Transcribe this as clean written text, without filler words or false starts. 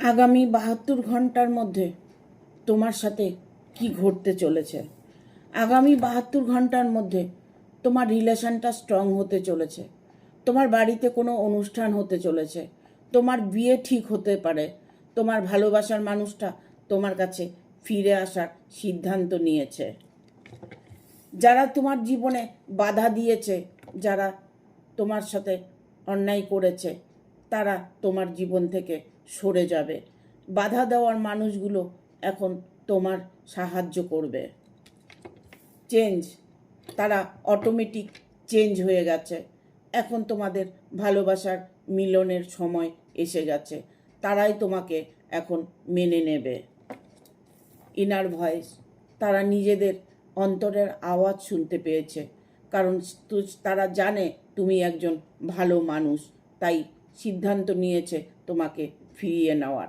আগামী ৭২ ঘন্টার মধ্যে তোমার সাথে কি ঘটতে চলেছে। আগামী ৭২ ঘন্টার মধ্যে তোমার রিলেশনটা স্ট্রং হতে চলেছে। তোমার বাড়িতে কোনো অনুষ্ঠান হতে চলেছে। তোমার বিয়ে ঠিক হতে পারে। তোমার ভালোবাসার মানুষটা তোমার কাছে ফিরে আসার সিদ্ধান্ত নিয়েছে। যারা তোমার জীবনে বাধা দিয়েছে, যারা তোমার সাথে অন্যায় করেছে, তারা তোমার জীবন থেকে সরে যাবে। বাধা দেওয়ার মানুষগুলো এখন তোমার সাহায্য করবে। চেঞ্জ, তারা অটোমেটিক চেঞ্জ হয়ে গেছে। এখন তোমাদের ভালোবাসার মিলনের সময় এসে গেছে। তারাই তোমাকে এখন মেনে নেবে। ইনার ভয়েস, তারা নিজেদের অন্তরের আওয়াজ শুনতে পেয়েছে, কারণ তারা জানে তুমি একজন ভালো মানুষ, তাই সিদ্ধান্ত নিয়েছে তোমাকে ফিরিয়ে নেওয়ার।